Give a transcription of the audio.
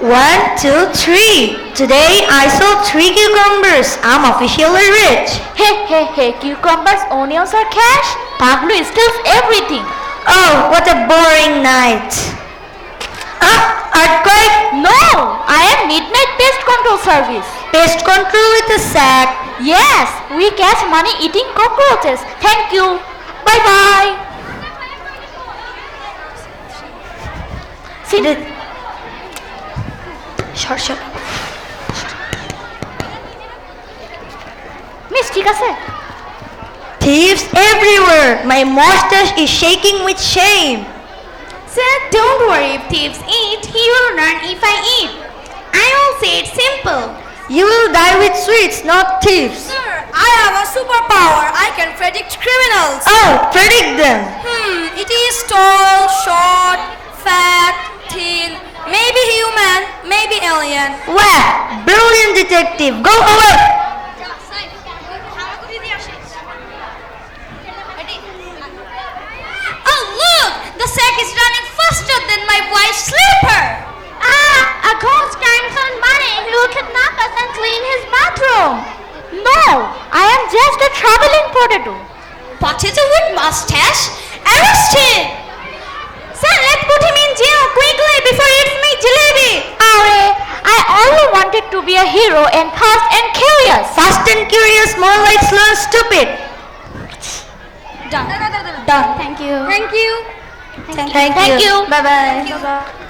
1, 2, 3. Today I sold 3 cucumbers. I'm officially rich. Hey, cucumbers, onions are cash? Pablo steals everything. Oh, what a boring night. Earthquake? No, I am Midnight Pest Control Service. Pest control with a sack. Yes, we catch money eating cockroaches. Thank you. Bye-bye. Short. Miss, ঠিক আছে? Thieves everywhere. My mustache is shaking with shame. Sir, don't worry. If thieves eat, he will learn if I eat. I will say it simple. You will die with sweets, not thieves. Sir, I have a superpower. I can predict criminals. Oh, predict them. It is tall, short, fat, thin, maybe human, maybe alien. Wow, brilliant detective. Go away. Oh, look! The sack is running faster than my wife's slipper. A ghost crime found money who will kidnap us and clean his bathroom. No, I am just a traveling potato. Potato with mustache? Arrest him! Sir, let's put him in jail quickly before he eats my jalebi. I only wanted to be a hero and fast and curious. Fast and curious, more like slow and stupid. Done. Done. Thank you. Thank you. Thank you. Bye-bye. Thank you.